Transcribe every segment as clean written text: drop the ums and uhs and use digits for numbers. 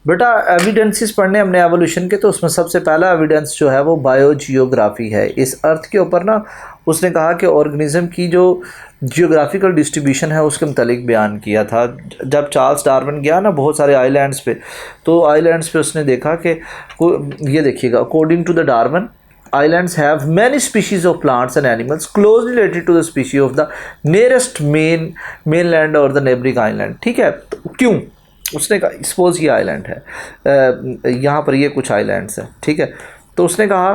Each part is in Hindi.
बेटा एविडेंसेस पढ़ने हमने एवोल्यूशन के, तो उसमें सबसे पहला एविडेंस जो है वो बायोजियोग्राफी है। इस अर्थ के ऊपर ना उसने कहा कि ऑर्गेनिज्म की जो जियोग्राफिकल डिस्ट्रीब्यूशन है उसके मुतालिक बयान किया था। जब चार्ल्स डार्विन गया ना बहुत सारे आइलैंड्स पे, तो आइलैंड्स पे उसने देखा कि ये देखिएगा, according to the Darwin islands have many species of plants and animals closely related to the species of the nearest mainland or the neighboring island। ठीक है, तो क्यों? उसने कहा सपोज ये आइलैंड है, यहाँ पर ये कुछ आइलैंड्स हैं, ठीक है, तो उसने कहा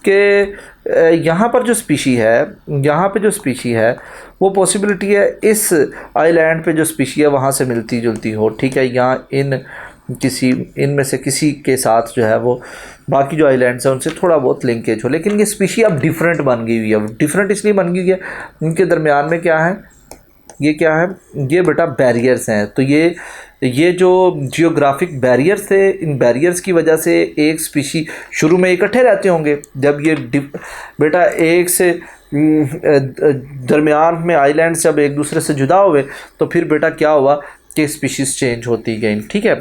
कि यहाँ पर जो स्पीशी है, यहाँ पे जो स्पीशी है वो पॉसिबिलिटी है इस आइलैंड पे जो स्पीशी है वहाँ से मिलती जुलती हो, ठीक है, यहाँ इनमें से किसी के साथ जो है वो बाकी जो आइलैंड्स हैं उनसे थोड़ा बहुत लिंकेज हो, लेकिन ये स्पीशी अब डिफरेंट बन गई हुई है। डिफरेंट इसलिए बन गई है, इनके दरमियान में क्या है, ये क्या है, ये बेटा बैरियर्स हैं। तो ये जो जियोग्राफिक बैरियर्स थे, इन बैरियर्स की वजह से एक स्पीशी शुरू में इकट्ठे रहते होंगे, जब ये बेटा एक से दरमियान में आइलैंड्स जब एक दूसरे से जुदा हुए तो फिर बेटा क्या हुआ कि स्पीशीज़ चेंज होती गई। ठीक है,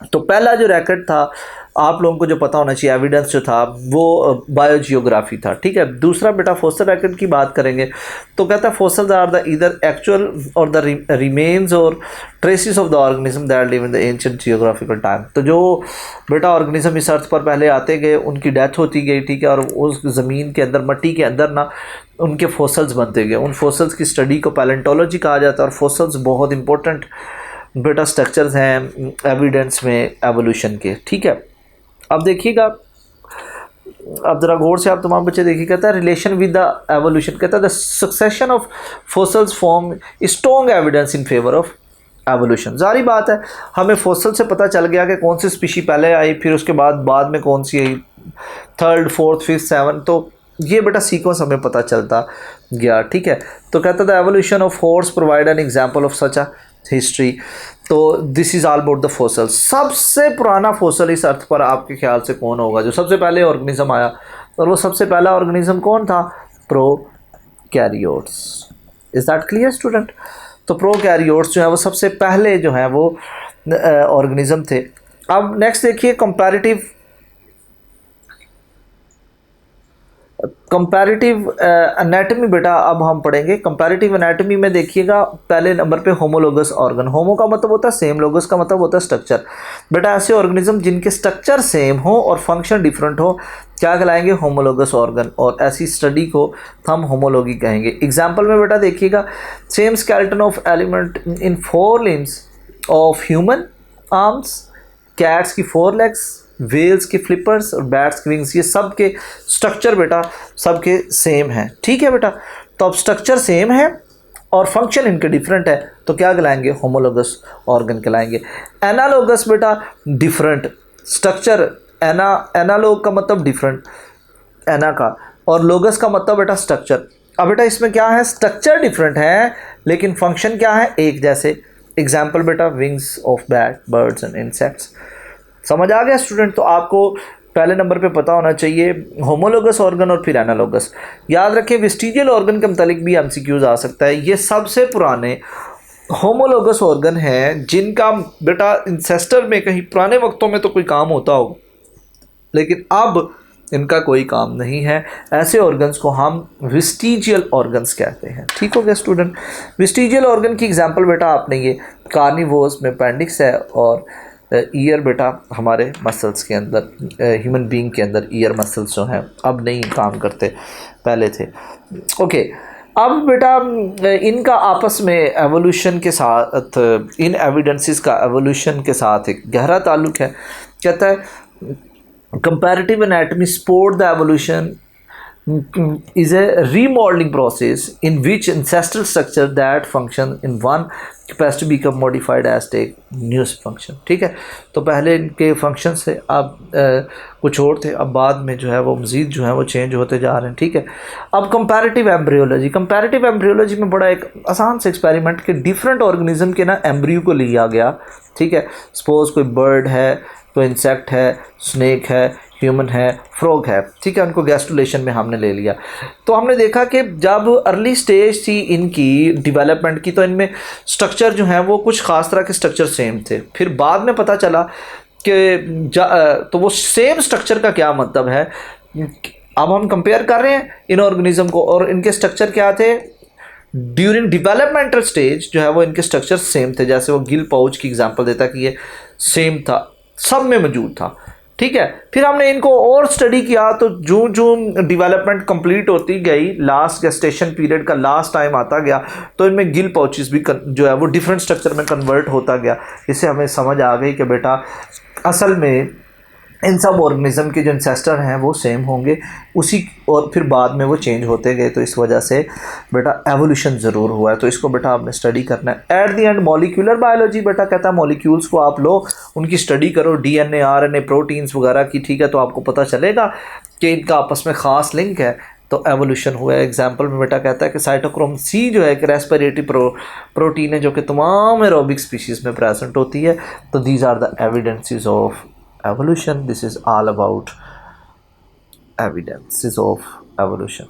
तो पहला जो रैकेट था आप लोगों को जो पता होना चाहिए, एविडेंस जो था वो बायोजियोग्राफी था। ठीक है, दूसरा बेटा फोसल रैकेट की बात करेंगे तो कहता है fossils are the either actual or the remains or traces of the organism that live in the ancient geographical time. तो जो बेटा ऑर्गेनिज्म इस अर्थ पर पहले आते गए, उनकी डेथ होती गई, ठीक है, और उस ज़मीन के अंदर, मट्टी के अंदर ना उनके फोसल्स बनते गए। उन फोसल्स की स्टडी को पैलेंटोलॉजी कहा जाता है, और फोसल्स बहुत इंपॉर्टेंट बेटा स्ट्रक्चर्स हैं एविडेंस में एवोल्यूशन के। ठीक है, अब देखिएगा, अब ज़रा गौर से आप तमाम बच्चे देखिए, कहता है रिलेशन विद द एवोल्यूशन, कहता है the succession of fossils form strong evidence in favour of evolution. जारी बात है, हमें फोसल से पता चल गया कि कौन सी स्पीशी पहले आई, फिर उसके बाद में कौन सी आई, थर्ड, फोर्थ, फिफ्थ, सेवन, तो ये बेटा सीक्वेंस हमें पता चलता गया। ठीक है, तो कहता था evolution of horse provide an example of such a history. तो this is all about the fossil. सबसे पुराना फोसल इस अर्थ पर आपके ख्याल से कौन होगा, जो सबसे पहले ऑर्गेनिज्म आया, और वो सबसे पहला ऑर्गेनिज्म कौन था? Prokaryotes. Is that clear student? तो प्रोकैरियोट्स जो है वो सबसे पहले जो है वो ऑर्गेनिज्म थे। अब नेक्स्ट देखिए कंपैरेटिव एनाटॉमी बेटा अब हम पढ़ेंगे। कंपैरेटिव एनाटॉमी में देखिएगा पहले नंबर पे होमोलोगस ऑर्गन। होमो का मतलब होता है सेम, लोगस का मतलब होता है स्ट्रक्चर। बेटा ऐसे ऑर्गेनिज्म जिनके स्ट्रक्चर सेम हो और फंक्शन डिफरेंट हो क्या कहलाएंगे? होमोलोगस ऑर्गन, और ऐसी स्टडी को हम होमोलॉगी कहेंगे। एग्जाम्पल में बेटा देखिएगा, same skeleton of element in 4 limbs of human arms, cats की 4 लेग्स, वेल्स के फ्लिपर्स और बैट्स की विंग्स, ये सब के स्ट्रक्चर बेटा सबके सेम हैं। ठीक है बेटा, तो अब स्ट्रक्चर सेम है और फंक्शन इनके डिफरेंट है, तो क्या कहलाएंगे? होमोलोगस ऑर्गन कहलाएंगे। एनालोगस बेटा डिफरेंट स्ट्रक्चर, एनालोग का मतलब डिफरेंट, एना का, और लोगस का मतलब बेटा स्ट्रक्चर। अब बेटा इसमें क्या है? स्ट्रक्चर डिफरेंट है लेकिन फंक्शन क्या है? एक जैसे। एग्जाम्पल बेटा wings of bat, birds and insects. समझ आ गया स्टूडेंट? तो आपको पहले नंबर पे पता होना चाहिए होमोलोगस ऑर्गन और फिर एनालोगस। याद रखें वेस्टिजियल ऑर्गन के मुतालिक भी एमसीक्यूज आ सकता है। ये सबसे पुराने होमोलोगस ऑर्गन हैं जिनका बेटा इंसेस्टर में कहीं पुराने वक्तों में तो कोई काम होता हो, लेकिन अब इनका कोई काम नहीं है। ऐसे ऑर्गन्स को हम वेस्टिजियल ऑर्गन्स कहते हैं। ठीक हो गया स्टूडेंट? वेस्टिजियल ऑर्गन की एग्जाम्पल बेटा आपने ये कार्निवोर्स में अपेंडिक्स है, और ईयर बेटा हमारे मसल्स के अंदर, ह्यूमन बीइंग के अंदर ईयर मसल्स जो हैं अब नहीं काम करते, पहले थे। ओके, अब बेटा इनका आपस में एवोल्यूशन के साथ, इन एविडेंसेस का एवोल्यूशन के साथ एक गहरा ताल्लुक है। कहता है comparative anatomy support the evolution is a remodeling process in which ancestral structure that function in one capacity become modified as take new function। ठीक है, तो पहले इनके फंक्शन से अब कुछ और थे, अब बाद में जो है वो मज़ीद जो है वो चेंज होते जा रहे हैं। ठीक है, अब कंपैरेटिव एम्ब्रियोलॉजी। कंपैरेटिव एम्ब्रियोलॉजी में बड़ा एक आसान से एक्सपेरिमेंट के डिफरेंट ऑर्गेनिज्म के ना एम्ब्रियो को लिया गया। ठीक है, सपोज कोई बर्ड है, कोई इंसेक्ट है, स्नेक है, ह्यूमन है, फ्रॉग है। ठीक है, उनको गैस्ट्रुलेशन में हमने ले लिया, तो हमने देखा कि जब अर्ली स्टेज थी इनकी डेवलपमेंट की तो इनमें स्ट्रक्चर जो है वो कुछ ख़ास तरह के स्ट्रक्चर सेम थे। फिर बाद में पता चला तो वो सेम स्ट्रक्चर का क्या मतलब है। अब हम कंपेयर कर रहे हैं इन ऑर्गेनिज्म को, और इनके स्ट्रक्चर क्या थे ड्यूरिंग डिवेलपमेंटल स्टेज, जो है वो इनके स्ट्रक्चर सेम थे। जैसे वो गिल पाउच की एग्जांपल देता कि ये सेम था, सब में मौजूद था, ठीक है। फिर हमने इनको और स्टडी किया, तो जो जो डेवलपमेंट कंप्लीट होती गई, लास्ट गेस्टेशन पीरियड का लास्ट टाइम आता गया, तो इनमें गिल पाउचेस भी जो है वो डिफरेंट स्ट्रक्चर में कन्वर्ट होता गया। इससे हमें समझ आ गई कि बेटा असल में इन सब ऑर्गेनिज्म के जो इंसेस्टर हैं वो सेम होंगे उसी, और फिर बाद में वो चेंज होते गए। तो इस वजह से बेटा एवोल्यूशन ज़रूर हुआ है, तो इसको बेटा आपने स्टडी करना है। At the end molecular biology बेटा कहता है मॉलिक्यूल्स को आप लो, उनकी स्टडी करो, डीएनए आरएनए प्रोटीन्स वगैरह की, ठीक है, तो आपको पता चलेगा कि इनका आपस में ख़ास लिंक है, तो एवोल्यूशन हुआ है। एग्जाम्पल में बेटा कहता है कि साइटोक्रोम सी जो है एक रेस्पिरेटरी प्रोटीन है जो कि तमाम एरोबिक स्पीशीज़ में प्रेजेंट होती है। तो these are the evidences of evolution. This is all about evidences of evolution.